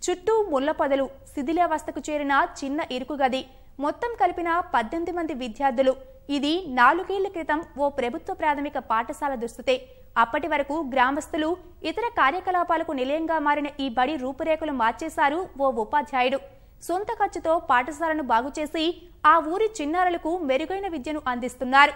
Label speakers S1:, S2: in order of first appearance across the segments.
S1: చుట్టూ ముళ్ల పొదలు, శిథిలావస్థకు చేరిన చిన్న ఇరుకు గది, మొత్తం కలిపిన 18 మంది విద్యార్థులు. ఇది 4 ఏళ్ల క్రితం ఓ ప్రభుత్వ ప్రాథమిక పాఠశాల దుస్థితే. అప్పటి వరకు గ్రామస్తులు ఇతర కార్యకలాపాలకు నిలయంగా మారిన ఈ బడి రూపురేఖలు మార్చేశారు ఓ ఉపాధ్యాయుడు. సొంత ఖర్చుతో పాఠశాలను బాగుచేసి ఆ ఊరి చిన్నారులకు మెరుగైన విద్యను అందిస్తున్నారు.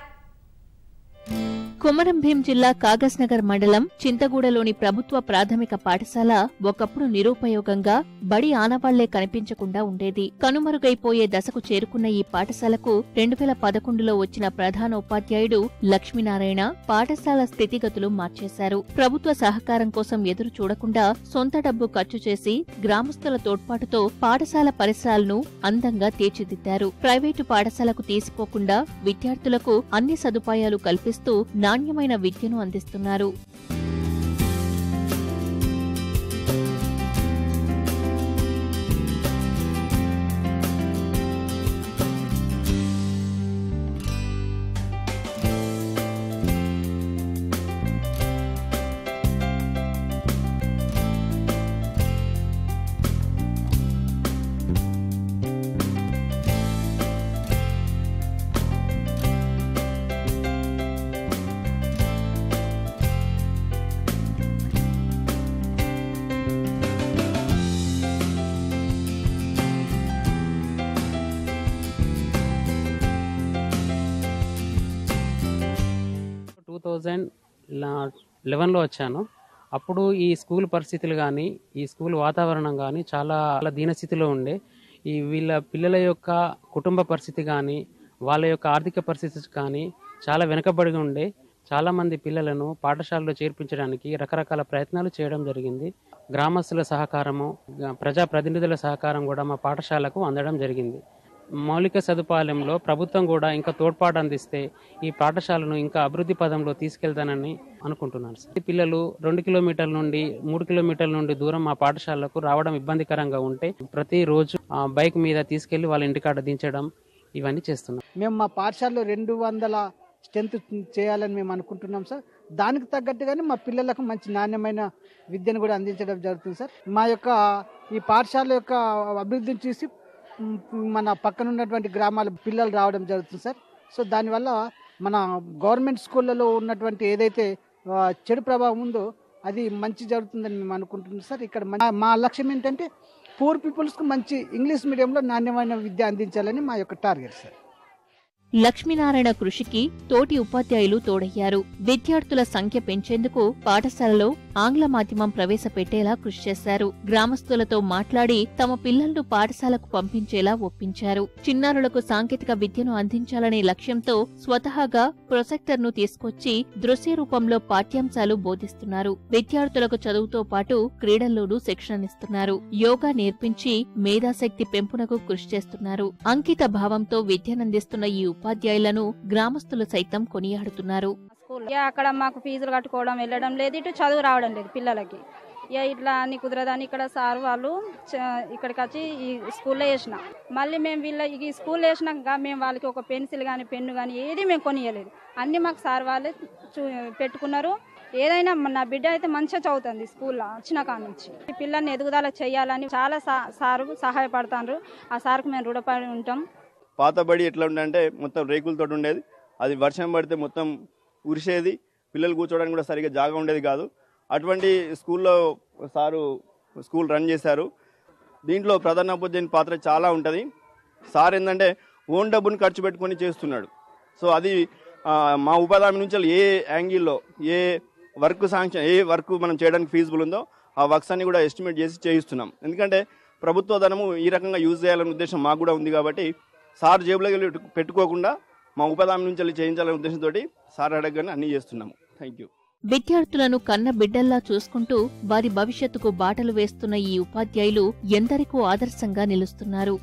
S2: కొమరంభీం జిల్లా కాగజ్నగర్ మండలం చింతగూడలోని ప్రభుత్వ ప్రాథమిక పాఠశాల ఒకప్పుడు నిరుపయోగంగా బడి ఆనవాళ్లే కనిపించకుండా ఉండేది. కనుమరుగైపోయే దశకు చేరుకున్న ఈ పాఠశాలకు 2011లో వచ్చిన ప్రధానోపాధ్యాయుడు లక్ష్మీనారాయణ పాఠశాల స్థితిగతులు మార్చేశారు. ప్రభుత్వ సహకారం కోసం ఎదురు చూడకుండా సొంత డబ్బు ఖర్చు చేసి గ్రామస్తుల తోడ్పాటుతో పాఠశాల పరిసరాలను అందంగా తీర్చిదిద్దారు. ప్రైవేటు పాఠశాలకు తీసిపోకుండా విద్యార్థులకు అన్ని సదుపాయాలు కల్పిస్తూ నాణ్యమైన విద్యను అందిస్తున్నారు.
S3: లో వచ్చాను. అప్పుడు ఈ స్కూల్ పరిస్థితులు కానీ ఈ స్కూల్ వాతావరణం కానీ చాలా దీనస్థితిలో ఉండే. వీళ్ళ పిల్లల యొక్క కుటుంబ పరిస్థితి కానీ వాళ్ళ యొక్క ఆర్థిక పరిస్థితి కానీ చాలా వెనుకబడి ఉండే. చాలామంది పిల్లలను పాఠశాలలో చేర్పించడానికి రకరకాల ప్రయత్నాలు చేయడం జరిగింది. గ్రామస్తుల సహకారము, ప్రజాప్రతినిధుల సహకారం కూడా మా పాఠశాలకు అందడం జరిగింది. మౌలిక సదుపాయాలంలో ప్రభుత్వం కూడా ఇంకా తోడ్పాటు అందిస్తే ఈ పాఠశాలను ఇంకా అభివృద్ధి పదంలో తీసుకెళ్తానని అనుకుంటున్నాను సార్. పిల్లలు 2 కిలోమీటర్ల నుండి 3 కిలోమీటర్ల నుండి దూరం మా పాఠశాలకు రావడం ఇబ్బందికరంగా ఉంటే ప్రతిరోజు బైక్ మీద తీసుకెళ్లి వాళ్ళ ఇంటికాడ దించడం ఇవన్నీ చేస్తున్నాం.
S4: మేము మా పాఠశాలలో 200 స్ట్రెంత్ చేయాలని మేము అనుకుంటున్నాం సార్. దానికి తగ్గట్టుగానే మా పిల్లలకు మంచి నాణ్యమైన విద్యను కూడా అందించడం జరుగుతుంది సార్. మా యొక్క ఈ పాఠశాల యొక్క అభివృద్ధిని చూసి మన పక్కన ఉన్నటువంటి గ్రామాల పిల్లలు రావడం జరుగుతుంది సార్. సో దానివల్ల మన గవర్నమెంట్ స్కూళ్ళలో ఉన్నటువంటి ఏదైతే చెడు ప్రభావం ఉందో అది మంచి జరుగుతుందని మేము అనుకుంటున్నాం సార్. ఇక్కడ మా లక్ష్యం ఏంటంటే పూర్ పీపుల్స్కు మంచి ఇంగ్లీష్ మీడియంలో నాణ్యమైన విద్య అందించాలని మా యొక్క టార్గెట్ సార్.
S2: లక్ష్మీనారాయణ కృషికి తోటి ఉపాధ్యాయులు తోడయ్యారు. విద్యార్థుల సంఖ్య పెంచేందుకు పాఠశాలలో ఆంగ్ల మాధ్యమం ప్రవేశపెట్టేలా కృషి చేశారు. గ్రామస్తులతో మాట్లాడి తమ పిల్లలను పాఠశాలకు పంపించేలా ఒప్పించారు. చిన్నారులకు సాంకేతిక విద్యను అందించాలనే లక్ష్యంతో స్వతహాగా ప్రొజెక్టర్ను తీసుకొచ్చి దృశ్య రూపంలో పాఠ్యాంశాలు బోధిస్తున్నారు. విద్యార్థులకు చదువుతో పాటు క్రీడల్లోనూ శిక్షణనిస్తున్నారు. యోగా నేర్పించి మేధాశక్తి పెంపునకు కృషి చేస్తున్నారు. అంకిత భావంతో విద్యనందిస్తున్న ఈ ఉపాధ్యాయులను గ్రామస్తులు సైతం కొనియాడుతున్నారు.
S5: అక్కడ మాకు ఫీజులు కట్టుకోవడం వెళ్ళడం లేదు, ఇటు చదువు రావడం లేదు పిల్లలకి. ఇట్లా అన్ని కుదరదని ఇక్కడ సార్ వాళ్ళు ఇక్కడికి వచ్చి ఈ స్కూల్లో వేసిన మళ్ళీ మేము ఈ స్కూల్లో వేసినాక మేము వాళ్ళకి ఒక పెన్సిల్ కానీ పెన్ను కానీ ఏది మేము కొనియలేదు. అన్ని మాకు సార్ వాళ్ళే పెట్టుకున్నారు. ఏదైనా నా బిడ్డ అయితే మంచిగా చదువుతుంది స్కూల్లో వచ్చిన కాడ నుంచి. ఈ పిల్లల్ని ఎదుగుదల చేయాలని చాలా సారు సహాయపడతారు. ఆ సార్కు మేము రుణపడి ఉంటాం.
S6: పాత బడి ఎట్లా ఉండంటే మొత్తం రేకులతో ఉండేది. అది వర్షం పడితే మొత్తం ఉరిసేది. పిల్లలు కూర్చోవడానికి కూడా సరిగ్గా జాగా ఉండేది కాదు. అటువంటి స్కూల్లో సారు స్కూల్ రన్ చేశారు. దీంట్లో ప్రధానోపాధ్యాయుని పాత్ర చాలా ఉంటుంది. సార్ ఏంటంటే ఓన్ డబ్బుని ఖర్చు పెట్టుకొని చేస్తున్నాడు. సో అది మా ఉపాధి హామీ నుంచి ఏ యాంగిల్లో ఏ వర్క్ శాంక్షన్ ఏ వర్క్ మనం చేయడానికి ఫీజిబుల్ ఉందో ఆ వర్క్స్ అన్ని కూడా ఎస్టిమేట్ చేసి చేయిస్తున్నాం. ఎందుకంటే ప్రభుత్వ ధనము ఈ రకంగా యూజ్ చేయాలనే ఉద్దేశం మాకు కూడా ఉంది. కాబట్టి సార్ జేబులోకి పెట్టుకోకుండా మా ఉపాధి హామీ నుంచి చేయించాలనే ఉద్దేశంతో సార్ అడగగానే అన్ని చేస్తున్నాము. Thank you.
S2: విద్యార్థులను కన్న బిడ్డల్లా చూసుకుంటూ వారి భవిష్యత్తుకు బాటలు వేస్తున్న ఈ ఉపాధ్యాయులు ఎందరికో ఆదర్శంగా నిలుస్తున్నారు.